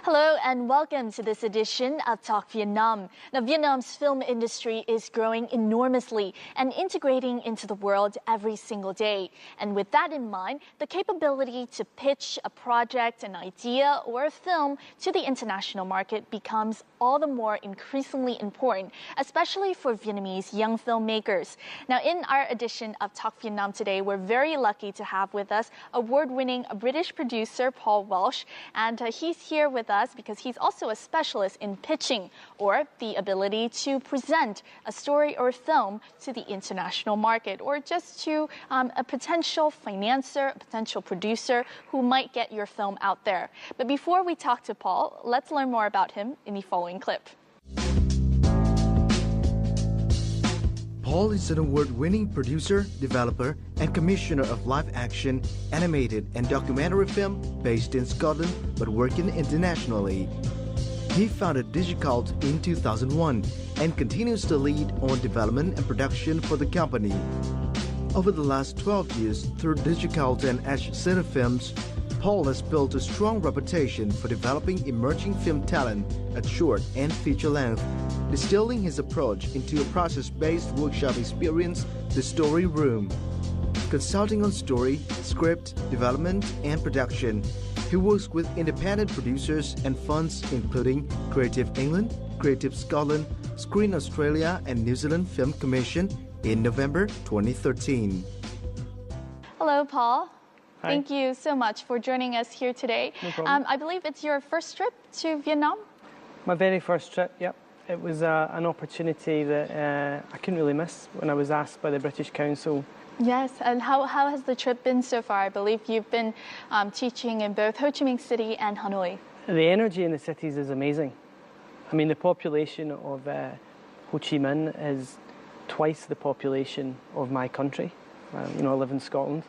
Hello and welcome to this edition of Talk Vietnam. Now, Vietnam's film industry is growing enormously and integrating into the world every single day. And with that in mind, the capability to pitch a project, an idea, or a film to the international market becomes all the more increasingly important, especially for Vietnamese young filmmakers. Now, in our edition of Talk Vietnam today, we're very lucky to have with us award-winning British producer Paul Welsh, and he's here with us because he's also a specialist in pitching, or the ability to present a story or film to the international market, or just to a potential financier, a potential producer who might get your film out there. But before we talk to Paul, let's learn more about him in the following clip. Paul is an award-winning producer, developer, and commissioner of live-action, animated, and documentary film based in Scotland but working internationally. He founded Digicult in 2001 and continues to lead on development and production for the company. Over the last 12 years, through Digicult and Ash Center Films, Paul has built a strong reputation for developing emerging film talent at short and feature length, distilling his approach into a process-based workshop experience, The Story Room. Consulting on story, script, development, and production, he works with independent producers and funds including Creative England, Creative Scotland, Screen Australia, and New Zealand Film Commission in November 2013. Hello, Paul. Hi. Thank you so much for joining us here today. No problem. I believe it's your first trip to Vietnam? My very first trip, yep. It was an opportunity that I couldn't really miss when I was asked by the British Council. Yes, and how has the trip been so far? I believe you've been teaching in both Ho Chi Minh City and Hanoi. The energy in the cities is amazing. I mean, the population of Ho Chi Minh is twice the population of my country. I live in Scotland.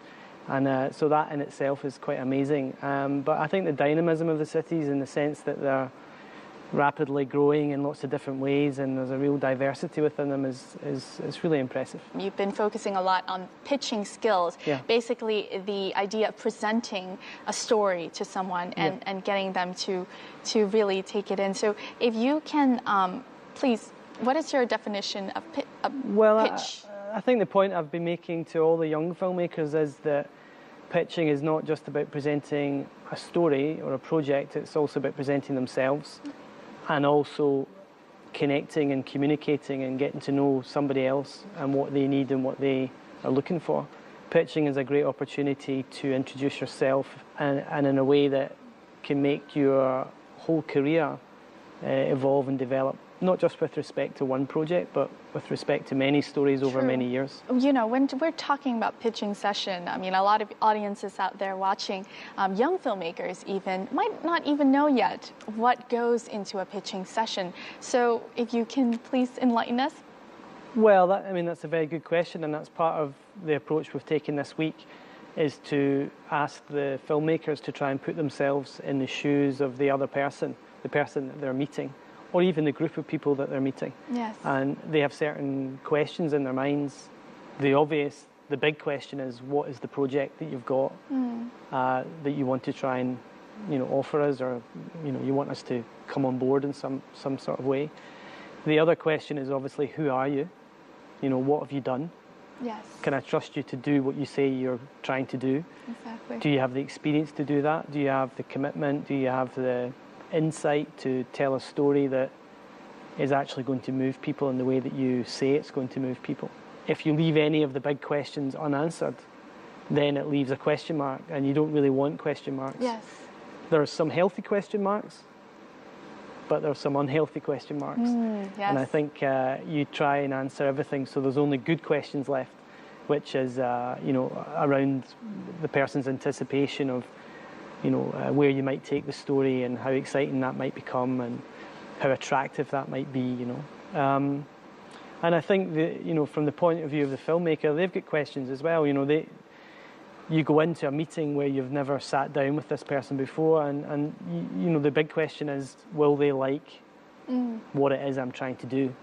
And so that in itself is quite amazing. But I think the dynamism of the cities, in the sense that they're rapidly growing in lots of different ways and there's a real diversity within them, is really impressive. You've been focusing a lot on pitching skills, Yeah. Basically the idea of presenting a story to someone and getting them to really take it in. So if you can, please, what is your definition of pitch? I think the point I've been making to all the young filmmakers is that pitching is not just about presenting a story or a project, it's also about presenting themselves and also connecting and communicating and getting to know somebody else and what they need and what they are looking for. Pitching is a great opportunity to introduce yourself and in a way that can make your whole career evolve and develop. Not just with respect to one project, but with respect to many stories over many years. You know, when we're talking about pitching session, I mean, a lot of audiences out there watching, young filmmakers even, might not even know yet what goes into a pitching session. So if you can please enlighten us. Well, that's a very good question, and that's part of the approach we've taken this week, is to ask the filmmakers to try and put themselves in the shoes of the other person, the person that they're meeting, or even the group of people that they're meeting. Yes. And they have certain questions in their minds. The big question is, what is the project that you've got that you want to try and, offer us, or, you want us to come on board in some sort of way. The other question is obviously, who are you? What have you done? Yes. Can I trust you to do what you say you're trying to do? Exactly. Do you have the experience to do that? Do you have the commitment? Do you have the insight to tell a story that is actually going to move people in the way that you say it's going to move people? If you leave any of the big questions unanswered, then it leaves a question mark, and you don't really want question marks. Yes. There are some healthy question marks, but there are some unhealthy question marks. Yes. And I think you try and answer everything, so there's only good questions left, which is around the person's anticipation of where you might take the story and how exciting that might become and how attractive that might be, And I think that, from the point of view of the filmmaker, they've got questions as well. You go into a meeting where you've never sat down with this person before, and the big question is, will they like what it is I'm trying to do?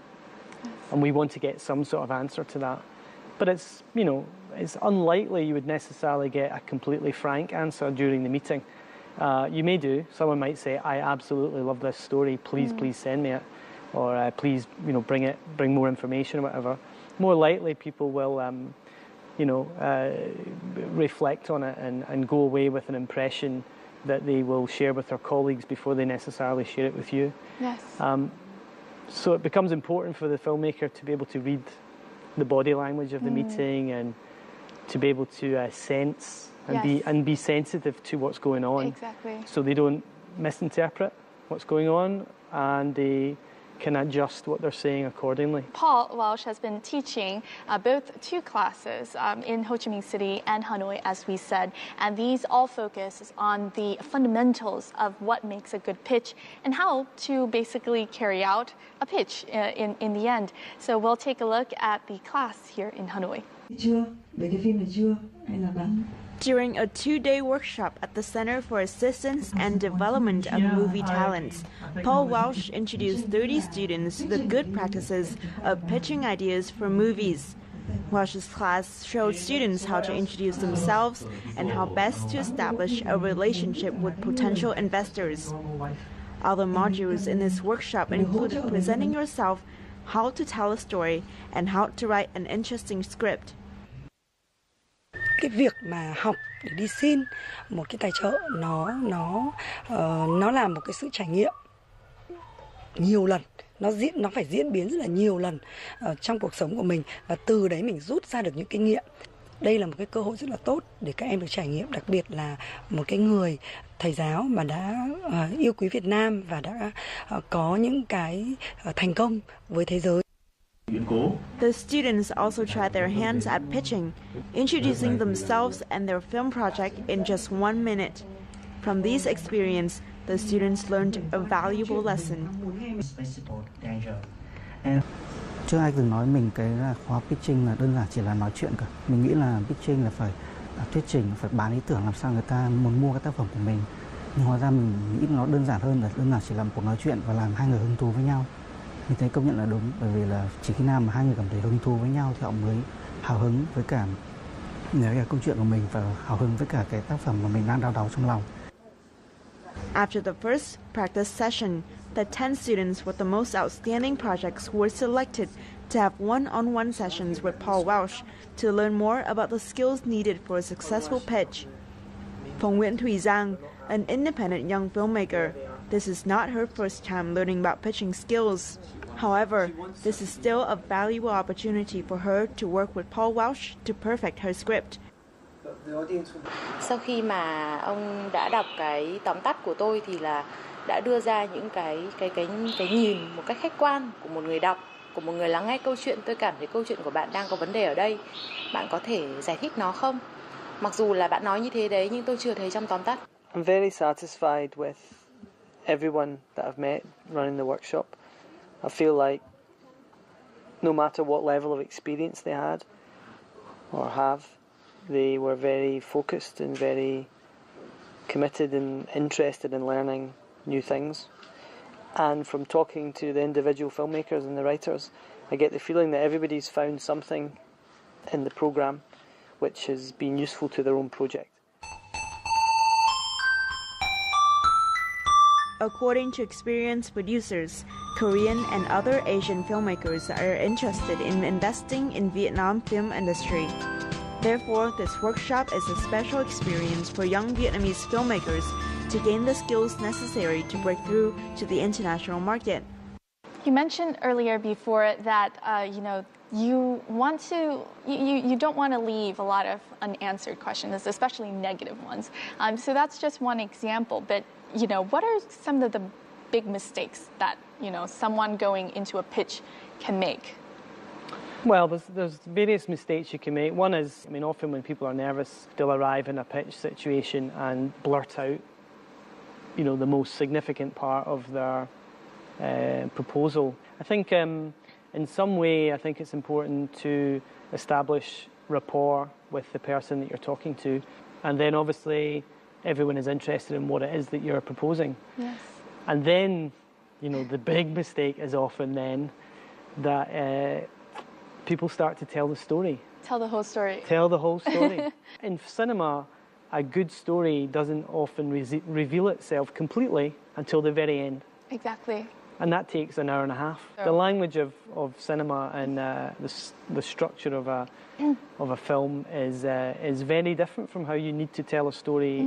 Yes. And we want to get some sort of answer to that. But it's, it's unlikely you would necessarily get a completely frank answer during the meeting. You may do. Someone might say, I absolutely love this story, please send me it, or please, bring more information or whatever. More likely people will, reflect on it and go away with an impression that they will share with their colleagues before they necessarily share it with you. Yes. So it becomes important for the filmmaker to be able to read the body language of the meeting and to be able to sense and be sensitive to what's going on. Exactly. So they don't misinterpret what's going on and they can adjust what they're saying accordingly. Paul Welsh has been teaching both two classes in Ho Chi Minh City and Hanoi, as we said, and these all focus on the fundamentals of what makes a good pitch and how to basically carry out a pitch in the end. So we'll take a look at the class here in Hanoi. During a 2-day workshop at the Center for Assistance and Development of Movie Talents, Paul Welsh introduced 30 students to the good practices of pitching ideas for movies. Welsh's class showed students how to introduce themselves and how best to establish a relationship with potential investors. Other modules in this workshop included presenting yourself, how to tell a story, and how to write an interesting script. Cái việc mà học để đi xin một cái tài trợ nó là một cái sự trải nghiệm nhiều lần, nó phải diễn biến rất là nhiều lần trong cuộc sống của mình và từ đấy mình rút ra được những kinh nghiệm. Đây là một cái cơ hội rất là tốt để các em được trải nghiệm, đặc biệt là một cái người thầy giáo mà đã yêu quý Việt Nam và đã có những cái thành công với thế giới. The students also tried their hands at pitching, introducing themselves and their film project in just 1 minute. From these experiences, the students learned a valuable lesson. Trước ai từng nói mình cái là khóa pitching là đơn giản chỉ là nói chuyện cả. Mình nghĩ là pitching là phải thuyết trình, phải bán ý tưởng làm sao người ta muốn mua cái tác phẩm của mình. Nhưng hóa ra mình nghĩ nó đơn giản hơn là đơn giản chỉ là một cuộc nói chuyện và làm hai người hứng thú với nhau. Mình thấy công nhận là đúng, bởi vì là chỉ khi nào mà hai người cảm thấy hứng thú với nhau thì họ mới hào hứng với cả cái câu chuyện của mình và hào hứng với cả cái tác phẩm mà mình đang đau trong lòng. After the first practice session, the 10 students with the most outstanding projects were selected to have one-on-one sessions with Paul Welsh to learn more about the skills needed for a successful pitch. For Nguyễn Thùy Giang, an independent young filmmaker, this is not her first time learning about pitching skills. However, this is still a valuable opportunity for her to work with Paul Welsh to perfect her script. Sau khi mà ông đã đọc cái tóm tắt của tôi thì là đã đưa ra những cái nhìn một cách khách quan của một người đọc, của một người lắng nghe câu chuyện. Tôi cảm thấy câu chuyện của bạn đang có vấn đề ở đây. Bạn có thể giải thích nó không? Mặc dù là bạn nói như thế đấy nhưng tôi chưa thấy trong tóm tắt. I'm very satisfied with everyone that I've met running the workshop. I feel like no matter what level of experience they had or have, they were very focused and very committed and interested in learning new things. And from talking to the individual filmmakers and the writers, I get the feeling that everybody's found something in the programme which has been useful to their own project. According to experienced producers, Korean and other Asian filmmakers are interested in investing in Vietnam film industry. Therefore, this workshop is a special experience for young Vietnamese filmmakers to gain the skills necessary to break through to the international market. You mentioned earlier before that you don't want to leave a lot of unanswered questions, especially negative ones. So that's just one example. But what are some of the big mistakes that someone going into a pitch can make? Well, there's various mistakes you can make. One is, often when people are nervous, they'll arrive in a pitch situation and blurt out, the most significant part of their proposal. I think in some way, I think it's important to establish rapport with the person that you're talking to. And then obviously everyone is interested in what it is that you're proposing. Yes. And then, the big mistake is often then that people start to tell the story. Tell the whole story. Tell the whole story. In cinema, a good story doesn't often reveal itself completely until the very end. Exactly. And that takes an hour and a half. The language of cinema and the structure of a film is very different from how you need to tell a story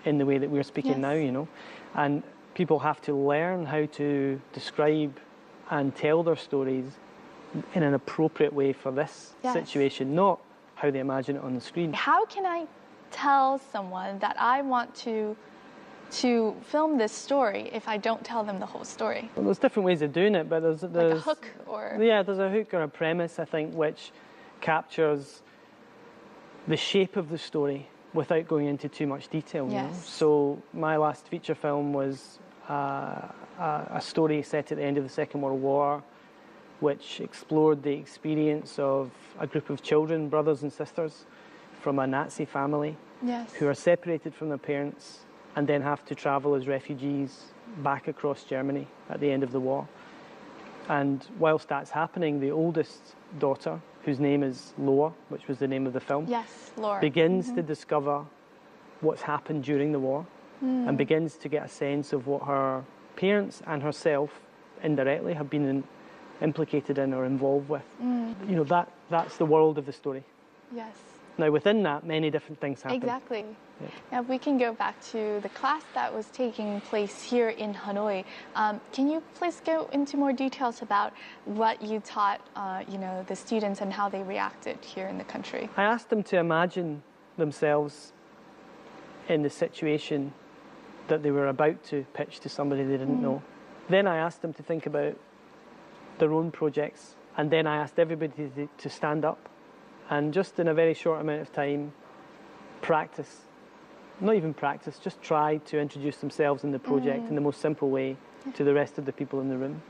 in the way that we're speaking now, you know. And people have to learn how to describe and tell their stories in an appropriate way for this situation, not how they imagine it on the screen. How can I tell someone that I want to film this story if I don't tell them the whole story? Well, there's different ways of doing it, but there's like a hook or... Yeah, there's a hook or a premise, I think, which captures the shape of the story without going into too much detail. You know? So my last feature film was a story set at the end of the Second World War, which explored the experience of a group of children, brothers and sisters, from a Nazi family who are separated from their parents and then have to travel as refugees back across Germany at the end of the war. And whilst that's happening, the oldest daughter, whose name is Loa, which was the name of the film, begins to discover what's happened during the war and begins to get a sense of what her parents and herself indirectly have been implicated in or involved with. You know, that's the world of the story. Yes. Now, within that, many different things happen. Exactly. Now, we can go back to the class that was taking place here in Hanoi. Can you please go into more details about what you taught, you know, the students and how they reacted here in the country? I asked them to imagine themselves in the situation that they were about to pitch to somebody they didn't know. Then I asked them to think about their own projects, and then I asked everybody to stand up and just in a very short amount of time practice, not even practice, just try to introduce themselves in the project in the most simple way to the rest of the people in the room.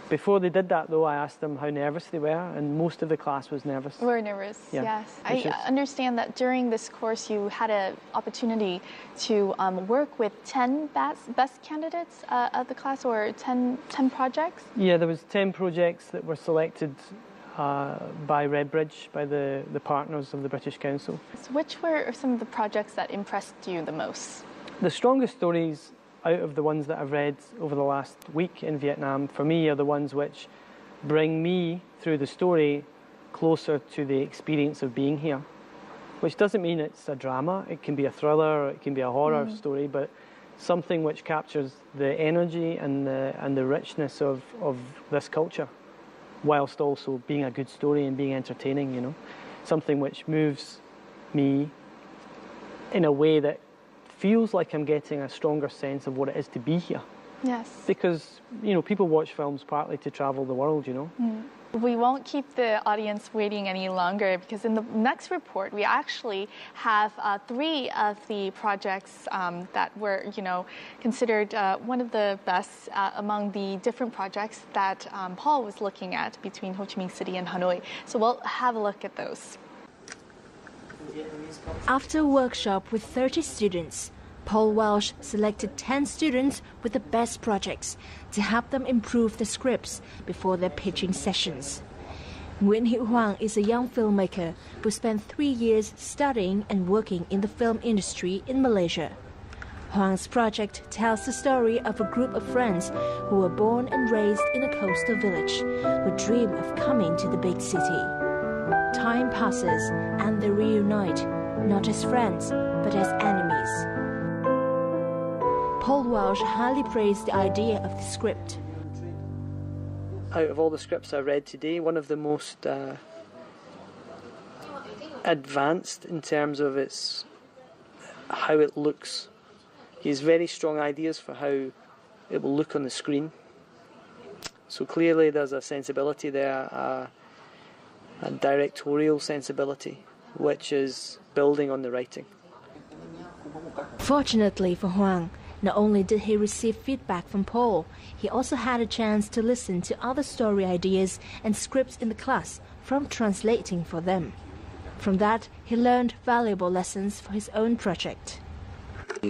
Before they did that, though, I asked them how nervous they were, and most of the class was nervous. We're nervous, yes. I understand that during this course you had an opportunity to work with 10 best candidates of the class, or 10 projects? Yeah, there was 10 projects that were selected by Redbridge, by the partners of the British Council. So which were some of the projects that impressed you the most? The strongest stories out of the ones that I've read over the last week in Vietnam, for me, are the ones which bring me, through the story, closer to the experience of being here. Which doesn't mean it's a drama, it can be a thriller, or it can be a horror story, but something which captures the energy and the richness of this culture, whilst also being a good story and being entertaining, you know. Something which moves me in a way that feels like I'm getting a stronger sense of what it is to be here. Yes. Because, you know, people watch films partly to travel the world, you know. We won't keep the audience waiting any longer, because in the next report we actually have 3 of the projects that were, you know, considered one of the best among the different projects that Paul was looking at between Ho Chi Minh City and Hanoi. So we'll have a look at those. After a workshop with 30 students, Paul Welsh selected 10 students with the best projects to help them improve the scripts before their pitching sessions. Nguyễn Hữu Hoàng is a young filmmaker who spent 3 years studying and working in the film industry in Malaysia. Hoàng project tells the story of a group of friends who were born and raised in a coastal village who dream of coming to the big city. Time passes and they reunite, not as friends, but as enemies. Paul Welsh highly praised the idea of the script. Out of all the scripts I read today, one of the most advanced in terms of how it looks. He has very strong ideas for how it will look on the screen. So clearly there's a sensibility there, a directorial sensibility, which is building on the writing. Fortunately for Hoàng, not only did he receive feedback from Paul, he also had a chance to listen to other story ideas and scripts in the class from translating for them. From that, he learned valuable lessons for his own project.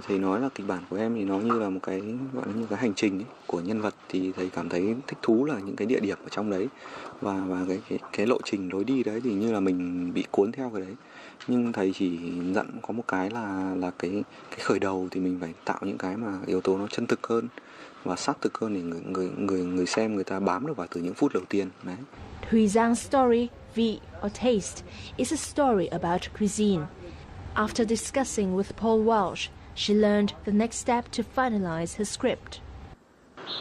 Thầy nói là kịch bản của em thì nó như là một cái gọi là như cái hành trình của nhân vật, thì thầy cảm thấy thích thú là những cái địa điểm ở trong đấy và cái lộ trình lối đi đấy thì như là mình bị cuốn theo cái đấy. Nhưng thầy chỉ dặn có một cái là cái khởi đầu thì mình phải tạo những cái mà yếu tố nó chân thực hơn và xác thực hơn để người xem người ta bám được vào từ những phút đầu tiên. Đấy. Huy Giang's story, vị or taste, is a story about cuisine. After discussing with Paul Welsh, she learned the next step to finalize her script.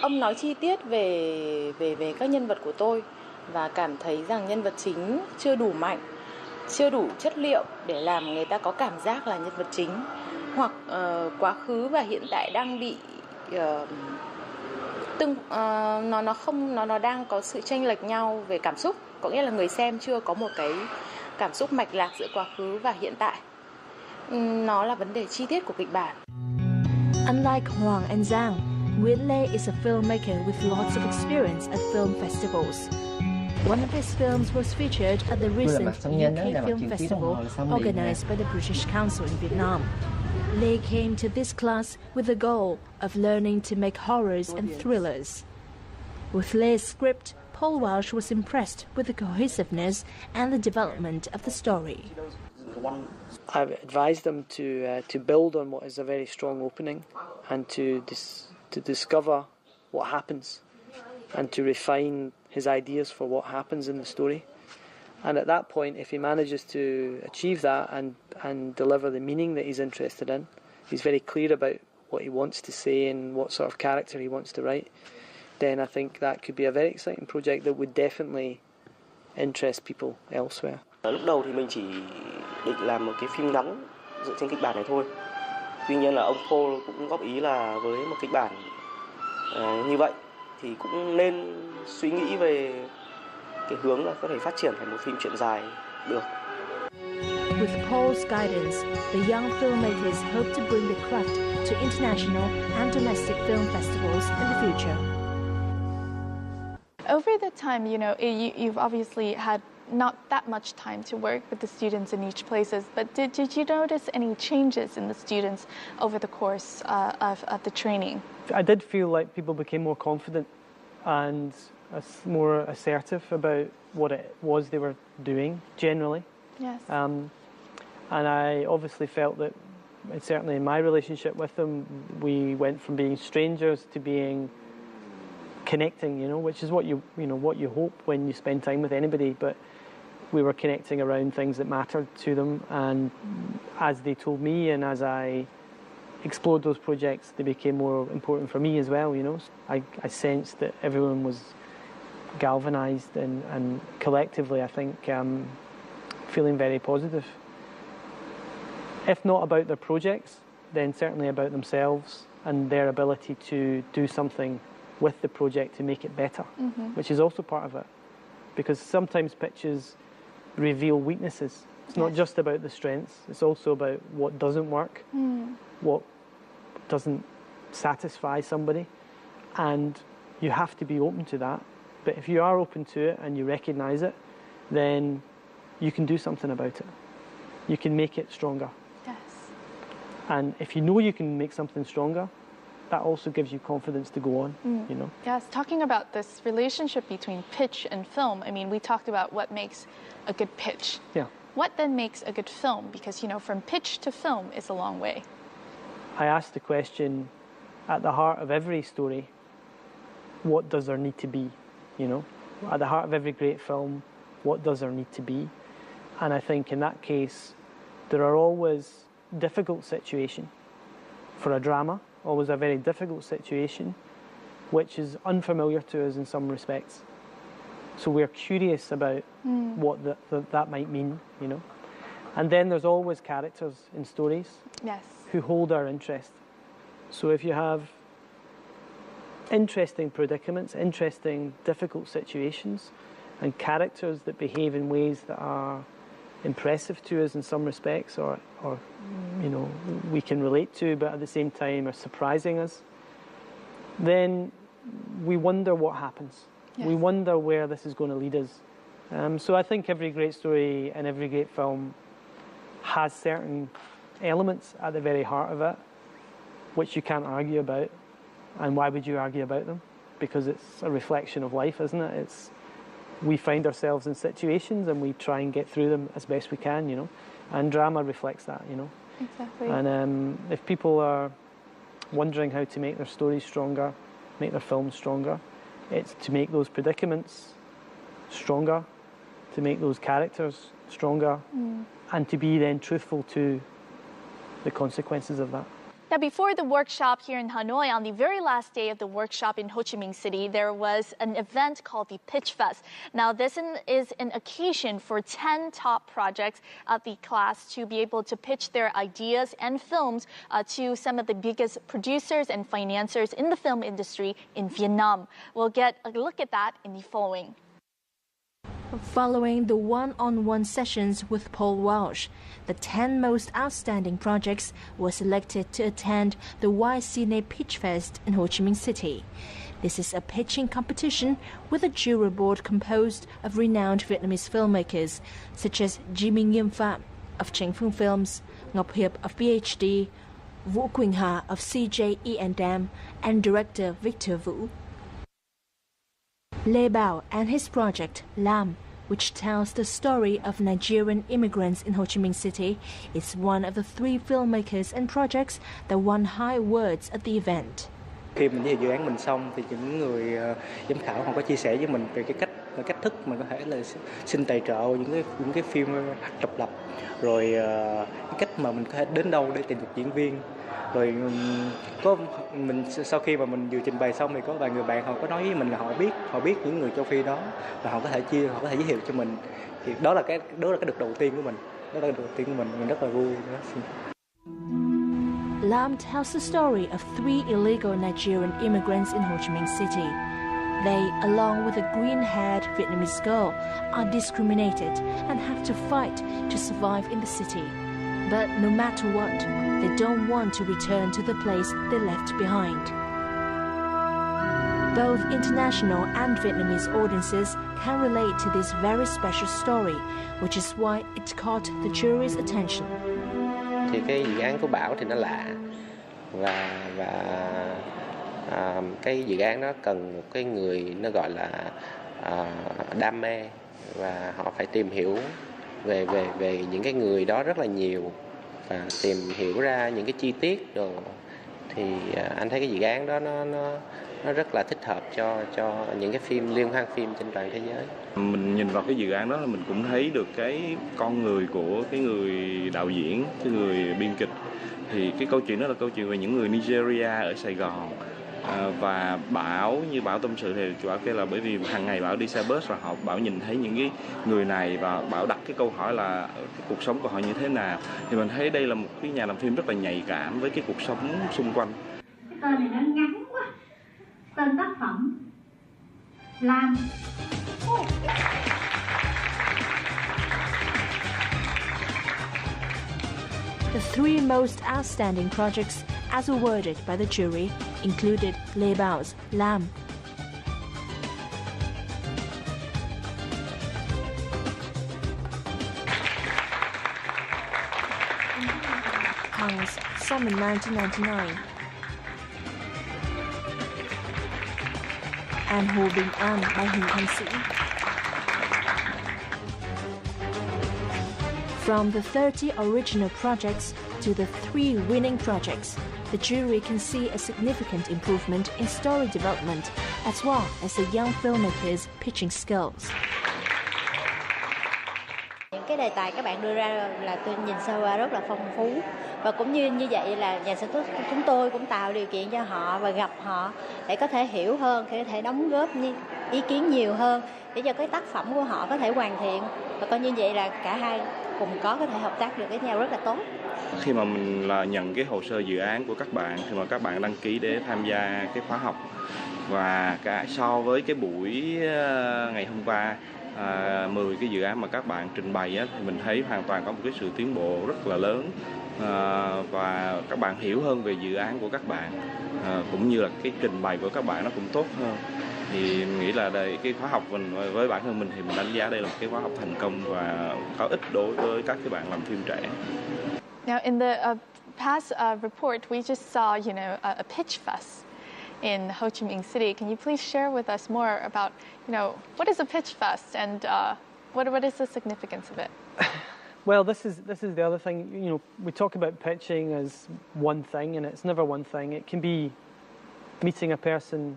Ông nói chi tiết về các nhân vật của tôi và cảm thấy rằng nhân vật chính chưa đủ mạnh, chưa đủ chất liệu để làm người ta có cảm giác là nhân vật chính, hoặc quá khứ và hiện tại đang bị nó đang có sự chênh lệch nhau về cảm xúc, có nghĩa là người xem chưa có một cái cảm xúc mạch lạc giữa quá khứ và hiện tại. Nó là vấn đề chi tiết của kịch bản. Unlike Hoàng and Giang, Nguyễn Lê is a filmmaker with lots of experience at film festivals. One of his films was featured at the recent UK Film Festival organized by the British Council in Vietnam. Lê came to this class with the goal of learning to make horrors and thrillers. With Lê's script, Paul Welsh was impressed with the cohesiveness and the development of the story. I've advised him to build on what is a very strong opening and to discover what happens and to refine his ideas for what happens in the story. And at that point, if he manages to achieve that and deliver the meaning that he's interested in, he's very clear about what he wants to say and what sort of character he wants to write, then I think that could be a very exciting project that would definitely interest people elsewhere. Lúc đầu thì mình chỉ định làm một cái phim ngắn dựa trên kịch bản này thôi. Tuy nhiên là ông Paul cũng góp ý là với một kịch bản như vậy thì cũng nên suy nghĩ về cái hướng là có thể phát triển thành một phim truyện dài được. With Paul's guidance, the young filmmakers hope to bring the craft to international and domestic film festivals in the future. Over the time, you've obviously had not that much time to work with the students in each places, but did you notice any changes in the students over the course of the training? I did feel like people became more confident and more assertive about what it was they were doing generally. Yes. And I obviously felt that, certainly in my relationship with them, we went from being strangers to being connecting, which is what you hope when you spend time with anybody. But we were connecting around things that mattered to them, and as they told me and as I explored those projects, they became more important for me as well. I sensed that everyone was galvanized and collectively, I think, feeling very positive. If not about their projects, then certainly about themselves and their ability to do something with the project to make it better, which is also part of it. Because sometimes pitches reveal weaknesses. It's not just about the strengths, it's also about what doesn't work, what doesn't satisfy somebody, and you have to be open to that. But if you are open to it and you recognise it, then you can do something about it. You can make it stronger. Yes. And if you know you can make something stronger, that also gives you confidence to go on, Yes, talking about this relationship between pitch and film, we talked about what makes a good pitch. Yeah. What then makes a good film? Because, from pitch to film is a long way. I asked the question, at the heart of every story, what does there need to be? At the heart of every great film, what does there need to be? And I think in that case, there are always difficult situations. For a drama, always a very difficult situation, which is unfamiliar to us in some respects. So we're curious about what that might mean, And then there's always characters in stories who hold our interest. So if you have interesting predicaments, interesting, difficult situations, and characters that behave in ways that are impressive to us in some respects, or we can relate to, but at the same time are surprising us, then we wonder what happens. Yes. We wonder where this is going to lead us. So I think every great story and every great film has certain elements at the very heart of it, which you can't argue about. And why would you argue about them? Because it's a reflection of life, isn't it? We find ourselves in situations and we try and get through them as best we can, And drama reflects that, you know. Exactly. And if people are wondering how to make their stories stronger, make their films stronger, it's to make those predicaments stronger, to make those characters stronger, and to be then truthful to the consequences of that. Now, before the workshop here in Hanoi, on the very last day of the workshop in Ho Chi Minh City, there was an event called the Pitch Fest. Now, this is an occasion for 10 top projects of the class to be able to pitch their ideas and films to some of the biggest producers and financiers in the film industry in Vietnam. We'll get a look at that in the following. Following the one-on-one sessions with Paul Welsh, the 10 most outstanding projects were selected to attend the Y Cine Pitch Fest in Ho Chi Minh City. This is a pitching competition with a jury board composed of renowned Vietnamese filmmakers such as Jimmy Nghiêm Phạm of Chánh Phương Films, Ngọc Hiệp of PhD, Vũ Quỳnh Hà of CJ and director Victor Vũ. Lê Bảo and his project, Lam, which tells the story of Nigerian immigrants in Ho Chi Minh City, is one of the 3 filmmakers and projects that won high awards at the event. Khi mình giới thiệu dự án mình xong thì những người giám khảo họ có chia sẻ với mình về cái cách thức mình có thể là xin tài trợ những cái phim độc lập, rồi cái cách mà mình có thể đến đâu để tìm được diễn viên. Rồi sau khi mà mình vừa trình bày xong thì có vài người bạn họ có nói với mình là họ biết những người châu Phi đó và họ có thể giới thiệu cho mình. Thì đó là cái được đầu tiên của mình. Mình rất là vui. Lam tells the story of 3 illegal Nigerian immigrants in Ho Chi Minh City. They, along with a green-haired Vietnamese girl, are discriminated and have to fight to survive in the city. But no matter what, they don't want to return to the place they left behind. Both international and Vietnamese audiences can relate to this very special story, which is why it caught the jury's attention. Thì cái dự án của Bảo thì nó lạ và cái dự án nó cần một cái người nó gọi là đam mê và họ phải tìm hiểu về những cái người đó rất là nhiều và tìm hiểu ra những cái chi tiết rồi. Thì anh thấy cái dự án đó nó rất là thích hợp cho những cái phim liên hoan phim trên toàn thế giới. Mình nhìn vào cái dự án đó là mình cũng thấy được cái con người của cái người đạo diễn, cái người biên kịch. Thì cái câu chuyện đó là câu chuyện về những người Nigeria ở Sài Gòn. Và Bảo tâm sự thì Bảo kêu là bởi vì hàng ngày Bảo đi xe bus và Bảo nhìn thấy những cái người này và Bảo đặt cái câu hỏi là cái cuộc sống của họ như thế nào. Thì mình thấy đây là một cái nhà làm phim rất là nhạy cảm với cái cuộc sống xung quanh. Cái tên này nó ngắn quá. Tên tác phẩm Lam. The 3 most outstanding projects as awarded by the jury included Lê Bao's Lam, Hang's Summer 1999, and Hồ Bình An by Huỳnh Thanh Sĩ. From the 30 original projects to the 3 winning projects, the jury can see a significant improvement in story development as well as the young filmmakers' pitching skills. Những cái đề tài các bạn đưa ra là tôi nhìn sơ qua rất là phong phú và cũng như vậy là nhà sản xuất chúng tôi cũng tạo điều kiện cho họ và gặp họ để có thể hiểu hơn, để có thể đóng góp ý kiến nhiều hơn để cho cái tác phẩm của họ có thể hoàn thiện và coi như vậy là cả hai cùng có thể hợp tác được với nhau rất là tốt. Khi mà mình nhận cái hồ sơ dự án của các bạn thì mà các bạn đăng ký để tham gia cái khóa học và so với cái buổi ngày hôm qua 10 cái dự án mà các bạn trình bày thì mình thấy hoàn toàn có một cái sự tiến bộ rất là lớn và các bạn hiểu hơn về dự án của các bạn cũng như là cái trình bày của các bạn nó cũng tốt hơn. Thì mình nghĩ là đây cái khóa học mình với bản thân mình thì mình đánh giá đây là một cái khóa học thành công và có ích đối với các cái bạn làm phim trẻ. Now, in the past report, we just saw, a pitch fest in Ho Chi Minh City. Can you please share with us more about, what is a pitch fest and what is the significance of it? Well, this is the other thing. You know, we talk about pitching as one thing, and it's never one thing. It can be meeting a person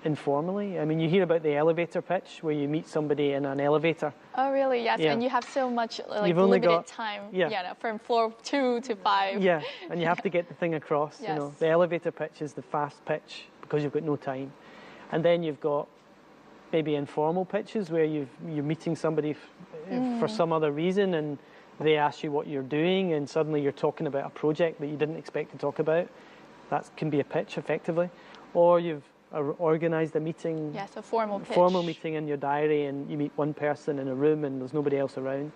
informally. I mean, you hear about the elevator pitch where you meet somebody in an elevator. Oh, really? Yes. Yeah. And you have so much You've only limited got time. Yeah. From floor 2 to 5. Yeah, and you have to get the thing across. Yes. You know, the elevator pitch is the fast pitch because you've got no time, and then you've got maybe informal pitches where you're meeting somebody for some other reason, and they ask you what you're doing, and suddenly you're talking about a project that you didn't expect to talk about. That can be a pitch, effectively. Or you've organised a meeting. Yes, a formal pitch. Formal meeting in your diary, and you meet one person in a room and there's nobody else around.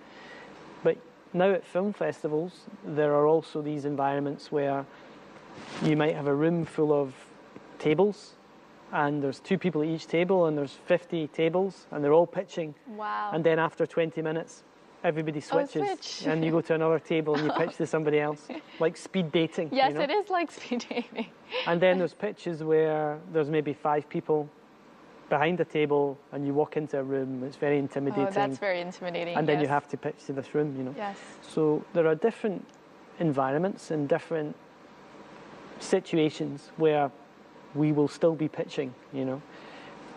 But now at film festivals, there are also these environments where you might have a room full of tables, and there's 2 people at each table, and there's 50 tables, and they're all pitching. Wow. And then after 20 minutes, everybody switches, and you go to another table and you pitch to somebody else, like speed dating. Yes, you know? it is like speed dating. And then there's pitches where there's maybe 5 people behind a table, and you walk into a room. It's very intimidating. Oh, that's very intimidating. And then yes. you have to pitch to this room, you know. Yes. So there are different environments and different situations where we will still be pitching, you know.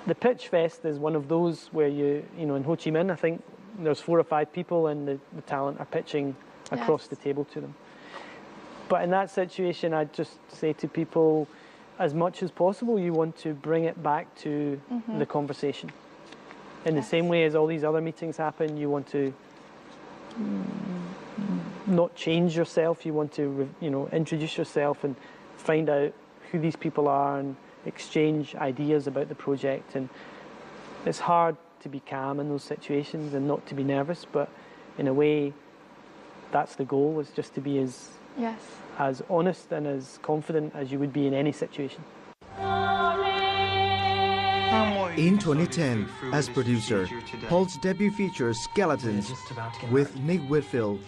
The Pitch Fest is one of those where you know, in Ho Chi Minh, I think there's 4 or 5 people, and the talent are pitching across the table to them. But in that situation, I'd just say to people, as much as possible, you want to bring it back to the conversation. In the same way as all these other meetings happen, you want to not change yourself. You want to, you know, introduce yourself and find out who these people are and exchange ideas about the project. And it's hard to be calm in those situations and not to be nervous, but in a way, that's the goal, is just to be as honest and as confident as you would be in any situation. In 2010, as producer, Paul's debut feature Skeletons with Nick Whitfield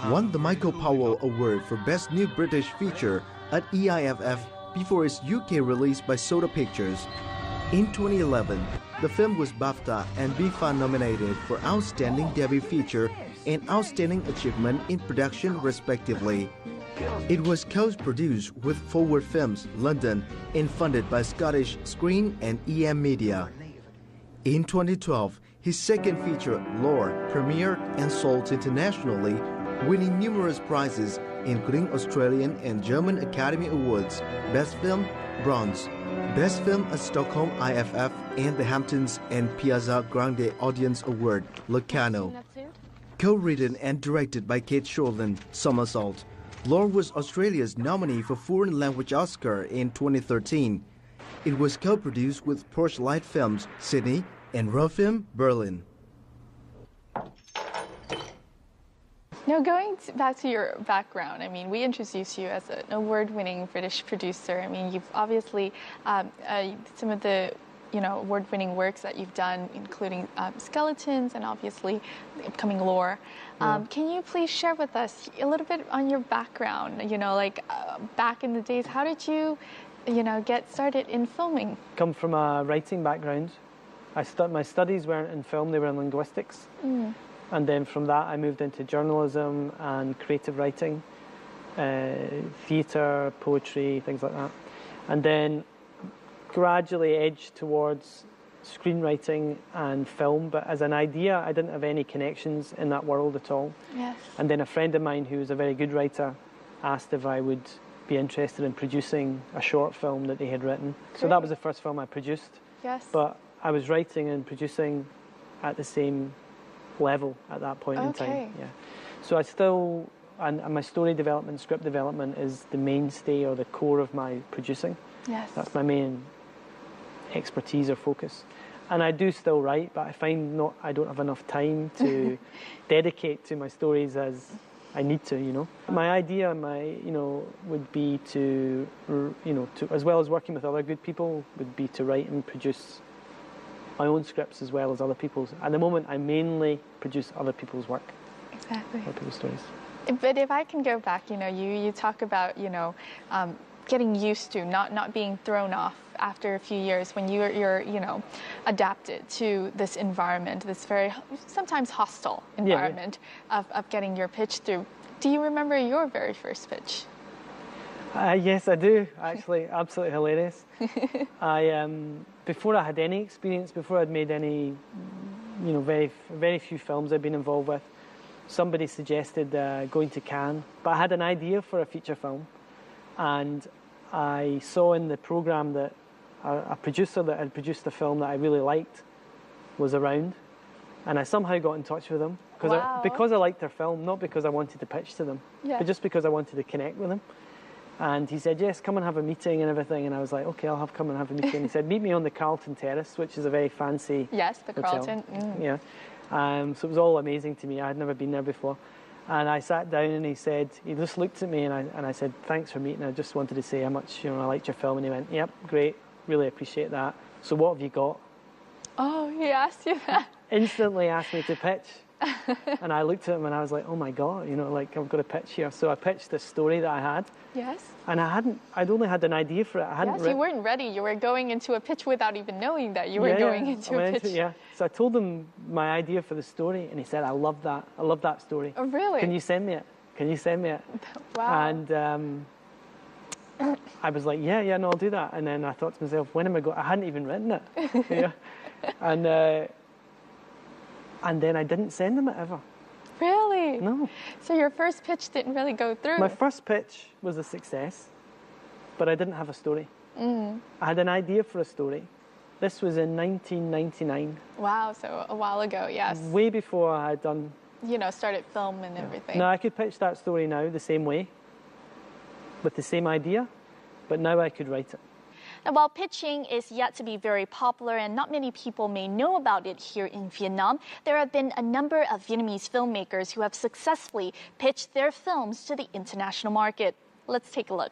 won the Michael Powell Award for Best New British Feature at EIFF before its UK release by Soda Pictures. In 2011, the film was BAFTA and BIFA nominated for Outstanding Debut Feature and Outstanding Achievement in Production, respectively. It was co-produced with Forward Films, London, and funded by Scottish Screen and EM Media. In 2012, his second feature, Lore, premiered and sold internationally, winning numerous prizes, including Australian and German Academy Awards, Best Film, Bronze, Best Film at Stockholm IFF and the Hamptons and Piazza Grande Audience Award, Locarno. Co-written and directed by Kate Shortland, Somersault, Lore was Australia's nominee for Foreign Language Oscar in 2013. It was co-produced with Porsche Light Films, Sydney, and Rofilm, Berlin. Now, going back to your background, I mean, we introduced you as an award-winning British producer. I mean, you've obviously, some of the, you know, award-winning works that you've done, including Skeletons and obviously the upcoming Lore. Can you please share with us a little bit on your background? You know, like back in the days, how did you, you know, get started in filming? Come from a writing background. My studies weren't in film, they were in linguistics. And then from that, I moved into journalism and creative writing, theatre, poetry, things like that. And then gradually edged towards screenwriting and film. But as an idea, I didn't have any connections in that world at all. Yes. And then a friend of mine who was a very good writer asked if I would be interested in producing a short film that they had written. So that was the first film I produced. Yes. But I was writing and producing at the same level at that point in time. Yeah. So I still, and my story development, script development is the mainstay or the core of my producing. Yes. That's my main expertise or focus. And I do still write, but I find I don't have enough time to dedicate to my stories as I need to, you know. My idea, would be to, as well as working with other good people, would be to write and produce my own scripts as well as other people's. At the moment, I mainly produce other people's work. Exactly. Other people's stories. But if I can go back, you talk about, getting used to, not being thrown off after a few years when you're adapted to this environment, this very sometimes hostile environment of getting your pitch through. Do you remember your very first pitch? Yes, I do, actually. Absolutely hilarious. Before I had any experience, before I'd made any, very few films I'd been involved with, somebody suggested going to Cannes. But I had an idea for a feature film, and I saw in the programme that a producer that had produced a film that I really liked was around, and I somehow got in touch with them because I liked their film, not because I wanted to pitch to them, but just because I wanted to connect with them. And he said, yes, come and have a meeting and everything. And I was like, okay, I'll come and have a meeting. He said, meet me on the Carlton Terrace, which is a very fancy the hotel. Carlton. Yeah. So it was all amazing to me. I had never been there before. And I sat down and he just looked at me and I said, thanks for meeting. I just wanted to say how much I liked your film. And he went, yep, great, really appreciate that. So what have you got? Oh, he asked you that? Instantly asked me to pitch. And I looked at him and I was like, oh my God, I've got a pitch here. So I pitched this story that I had. Yes. And I'd only had an idea for it. You weren't ready. You were going into a pitch without even knowing that you were going into a pitch. So I told him my idea for the story and he said, I love that. I love that story. Oh, really? Can you send me it? Wow. And I was like, yeah, no, I'll do that. And then I thought to myself, when am I going? I hadn't even written it. And then I didn't send them it ever. Really? No. So your first pitch didn't really go through? My first pitch was a success, but I didn't have a story. I had an idea for a story. This was in 1999. Wow, so a while ago, yes. Way before I had done... started film and everything. No, I could pitch that story now the same way, with the same idea, but now I could write it. Now, while pitching is yet to be very popular and not many people may know about it here in Vietnam, there have been a number of Vietnamese filmmakers who have successfully pitched their films to the international market. Let's take a look.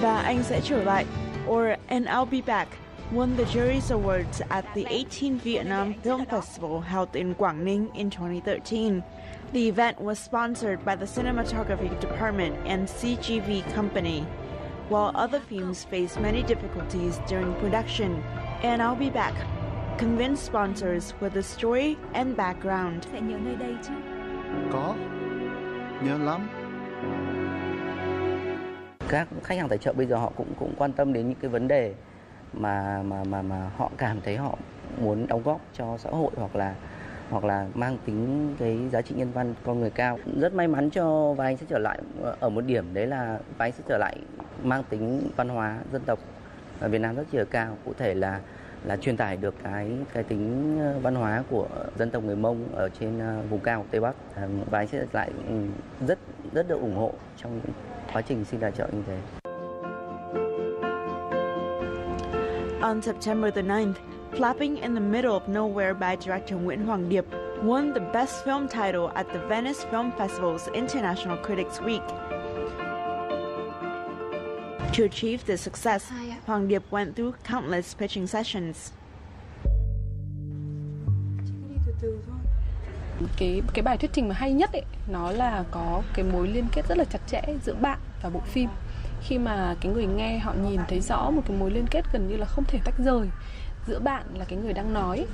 Và anh sẽ trở lại, or And I'll Be Back, won the jury's awards at the 18th Vietnam Film Festival held in Quảng Ninh in 2013. The event was sponsored by the Cinematography Department and CGV Company. While other films faced many difficulties during production, And I'll Be Back convinced sponsors with the story and background. Sẽ nhớ nơi đây chứ? Có, nhớ lắm. Các khách hàng tài trợ bây giờ họ cũng quan tâm đến những cái vấn đề mà họ cảm thấy họ muốn đóng góp cho xã hội hoặc là mang tính cái giá trị nhân văn con người cao. Rất may mắn cho và anh sẽ trở lại ở một điểm, đấy là và anh sẽ trở lại mang tính văn hóa dân tộc ở Việt Nam rất là cao, cụ thể là truyền tải được cái tính văn hóa của dân tộc người Mông ở trên vùng cao Tây Bắc, và anh sẽ lại rất được ủng hộ trong quá trình xin tài trợ như thế. On September the 9th, Flapping in the Middle of Nowhere by director Nguyễn Hoàng Điệp won the Best Film title at the Venice Film Festival's International Critics Week. To achieve this success, Hoàng Điệp went through countless pitching sessions. Cái bài thuyết trình mà hay nhất ấy, nó là có cái mối liên kết rất là chặt chẽ giữa bạn và bộ phim. Khi mà cái người nghe họ nhìn thấy rõ một cái mối liên kết gần như là không thể tách rời giữa bạn là cái người đang nói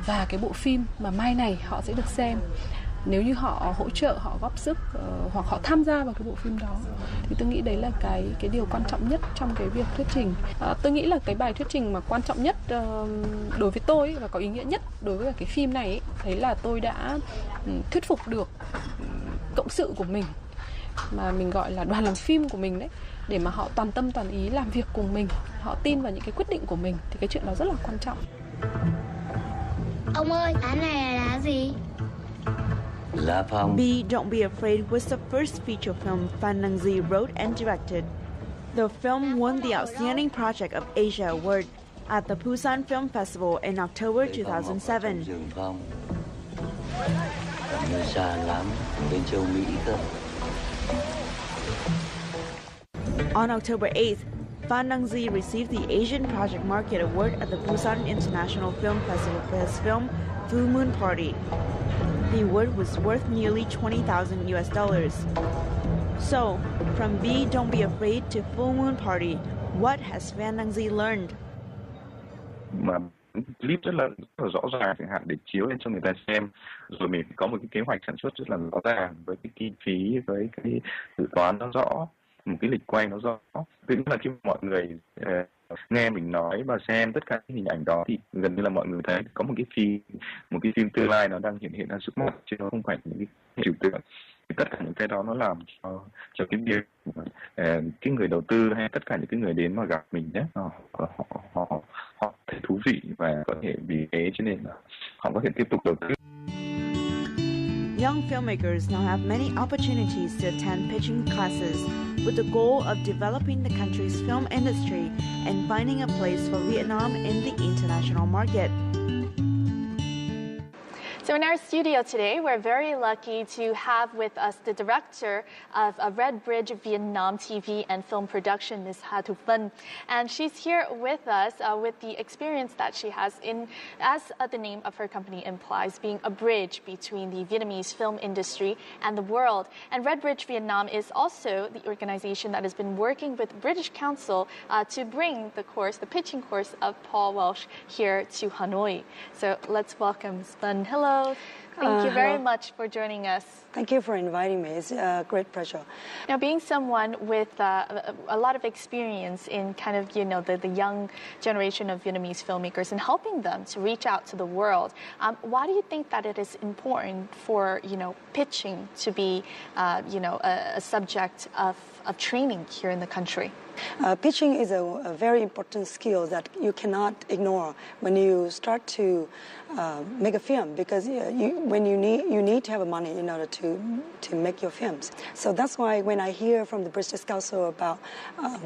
và cái bộ phim mà mai này họ sẽ được xem. Nếu như họ hỗ trợ, họ góp sức hoặc họ tham gia vào cái bộ phim đó, thì tôi nghĩ đấy là cái điều quan trọng nhất trong cái việc thuyết trình. Tôi nghĩ là cái bài thuyết trình mà quan trọng nhất đối với tôi và có ý nghĩa nhất đối với cái phim này ấy, đấy là tôi đã thuyết phục được cộng sự của mình, mà mình gọi là đoàn làm phim của mình đấy, để mà họ toàn tâm toàn ý làm việc cùng mình, họ tin vào những cái quyết định của mình, thì cái chuyện đó rất là quan trọng. Ông ơi, lá này là lá gì? Lá phong. B, Don't Be Afraid was the first feature film Phan Đăng Di wrote and directed. The film won the Outstanding Project of Asia Award at the Busan Film Festival in October 2007. Xa lắm, bên châu Mỹ cơ. On October 8th, Phan Đăng Di received the Asian Project Market Award at the Busan International Film Festival for his film Full Moon Party. the wood was worth nearly 20,000 US dollars. So, from B Don't Be Afraid to Full Moon Party, what has Van Đăng Di learned? Mà clip rất là rõ ràng chẳng hạn để chiếu lên cho người ta xem, rồi mình có một cái kế hoạch sản xuất rất là rõ ràng với cái kinh phí, với cái dự toán nó rõ, một cái lịch quay nó rõ. Tức là khi mọi người nghe mình nói và xem tất cả những hình ảnh đó thì gần như là mọi người thấy có một cái phim tương lai nó đang hiện ra trước mắt, chứ nó không phải những cái trừu tượng. Thì tất cả những cái đó nó làm cho cái việc cái người đầu tư hay tất cả những cái người đến mà gặp mình nhé, họ thấy thú vị và có thể vì thế cho nên là họ có thể tiếp tục đầu tư. Young filmmakers now have many opportunities to attend pitching classes with the goal of developing the country's film industry and finding a place for Vietnam in the international market. So in our studio today, we're very lucky to have with us the director of Red Bridge Vietnam TV and Film Production, Ms. Ha Thu Vân. And she's here with us with the experience that she has in, as the name of her company implies, being a bridge between the Vietnamese film industry and the world. And Red Bridge Vietnam is also the organization that has been working with British Council to bring the course, the pitching course of Paul Welsh here to Hanoi. So let's welcome Ms. Vân. Hello. Thank you very much for joining us. Thank you for inviting me. It's a great pleasure. Now, being someone with a lot of experience in kind of, you know, the young generation of Vietnamese filmmakers and helping them to reach out to the world, why do you think that it is important for, you know, pitching to be, you know, a subject of training here in the country? Pitching is a very important skill that you cannot ignore when you start to make a film, because you need to have money in order to make your films. So that's why when I hear from the British Council about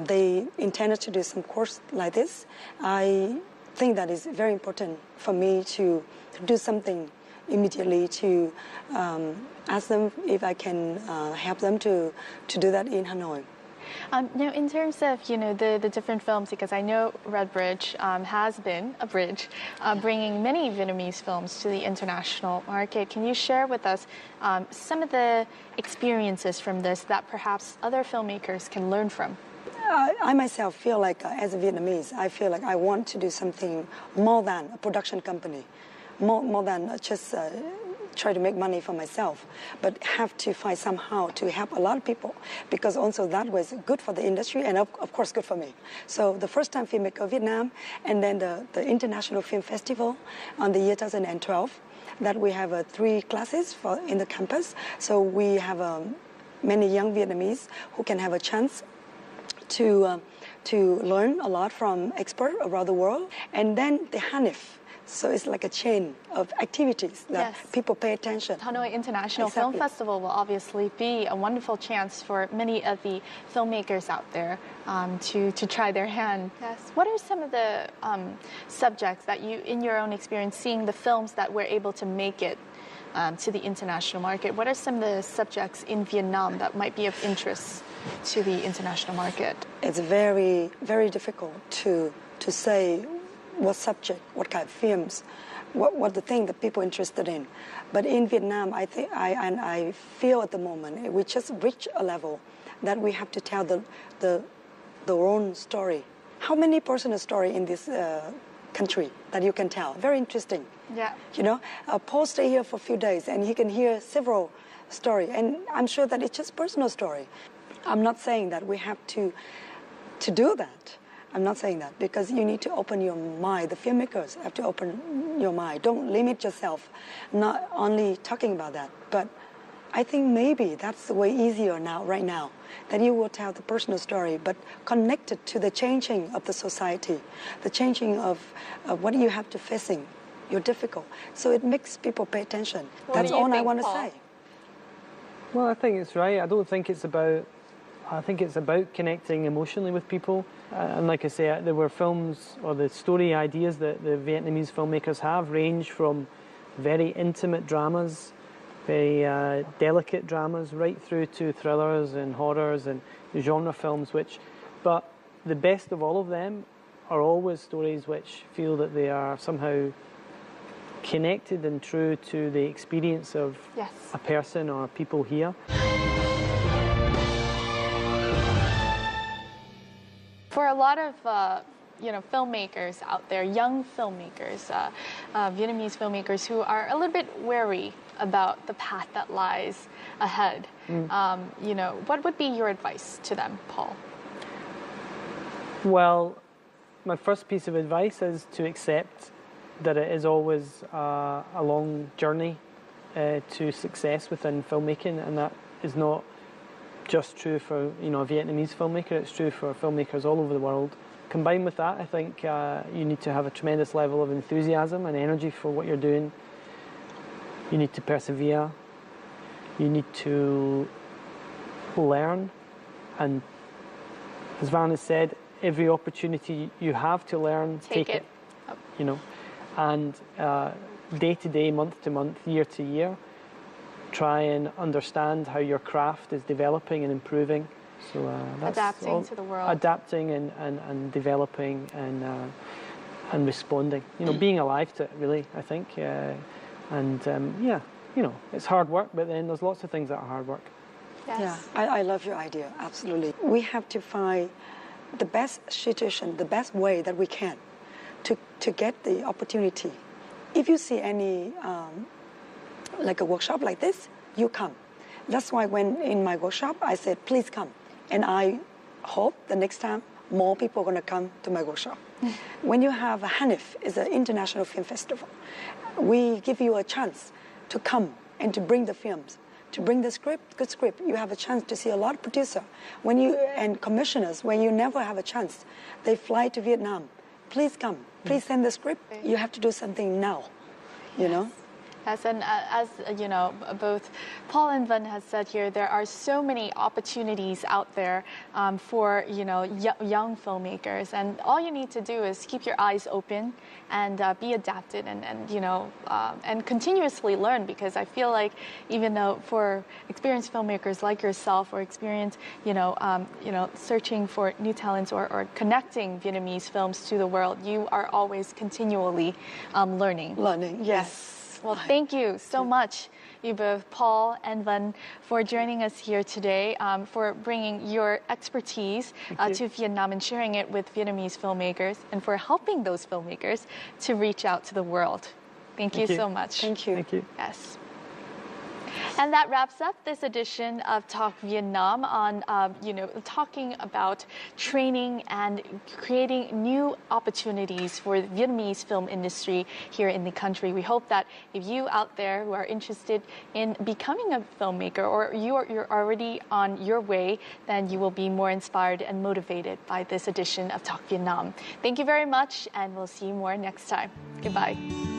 they intended to do some course like this, I think that is very important for me to do something immediately to ask them if I can help them to do that in Hanoi. Now, in terms of, you know, the different films, because I know Red Bridge has been a bridge bringing many Vietnamese films to the international market. Can you share with us some of the experiences from this that perhaps other filmmakers can learn from? I myself feel like, as a Vietnamese, I feel like I want to do something more than a production company, more than just try to make money for myself, but have to find somehow to help a lot of people, because also that was good for the industry and of course good for me. So the first time filmmaker Vietnam, and then the International Film Festival on the year 2012, that we have 3 classes in the campus. So we have many young Vietnamese who can have a chance to learn a lot from experts around the world. And then the Hanif. So it's like a chain of activities that people pay attention. Hanoi International Film Festival will obviously be a wonderful chance for many of the filmmakers out there to try their hand. Yes. What are some of the subjects that you, in your own experience, seeing the films that were able to make it to the international market, what are some of the subjects in Vietnam that might be of interest to the international market? It's very, very difficult to say what subject, what kind of films, what the thing that people are interested in. But in Vietnam, I think I feel at the moment we just reached a level that we have to tell the own story. How many personal story in this country that you can tell? Very interesting. Yeah. You know, Paul stay here for a few days and he can hear several stories, and I'm sure that it's just personal story. I'm not saying that we have to do that. I'm not saying that, because you need to open your mind. The filmmakers have to open your mind. Don't limit yourself, not only talking about that. But I think maybe that's the way easier now, right now, that you will tell the personal story, but connected to the changing of the society, the changing of what you have to facing. You're difficult. So it makes people pay attention. That's all I want to say. Well, I think it's right. I don't think it's about... I think it's about connecting emotionally with people. And like I say, there were films, or the story ideas that the Vietnamese filmmakers have range from very intimate dramas, very delicate dramas, right through to thrillers and horrors and genre films, but the best of all of them are always stories which feel that they are somehow connected and true to the experience of a person or people here. For a lot of filmmakers out there, young filmmakers, Vietnamese filmmakers who are a little bit wary about the path that lies ahead, what would be your advice to them, Paul? Well, my first piece of advice is to accept that it is always a long journey to success within filmmaking, and that is not just true for a Vietnamese filmmaker. It's true for filmmakers all over the world. Combined with that, I think you need to have a tremendous level of enthusiasm and energy for what you're doing. You need to persevere. You need to learn, and as Van has said, every opportunity you have to learn, take it. And day to day, month to month, year to year, try and understand how your craft is developing and improving. So that's adapting to the world. Adapting and developing and responding. Being alive to it, really, I think. It's hard work, but then there's lots of things that are hard work. Yes. Yeah, I love your idea, absolutely. We have to find the best situation, the best way that we can to get the opportunity. If you see any, like a workshop like this, you come. That's why when in my workshop, I said, please come. And I hope the next time more people are going to come to my workshop. When you have a HANIF, it's an international film festival, we give you a chance to come and to bring the films, to bring the good script. You have a chance to see a lot of producers and commissioners when you never have a chance. They fly to Vietnam. Please come. Please send the script. You have to do something now, you know? Yes, and as both Paul and Van has said here, there are so many opportunities out there for young filmmakers, and all you need to do is keep your eyes open and be adapted and continuously learn. Because I feel like even though for experienced filmmakers like yourself or experienced searching for new talents or connecting Vietnamese films to the world, you are always continually learning. Learning, yes. Well, thank you so much, you both, Paul and Van, for joining us here today, for bringing your expertise to Vietnam and sharing it with Vietnamese filmmakers, and for helping those filmmakers to reach out to the world. Thank you so much. Thank you. Thank you. Yes. And that wraps up this edition of Talk Vietnam on, talking about training and creating new opportunities for the Vietnamese film industry here in the country. We hope that if you out there who are interested in becoming a filmmaker, or you're already on your way, then you will be more inspired and motivated by this edition of Talk Vietnam. Thank you very much, and we'll see you more next time. Goodbye.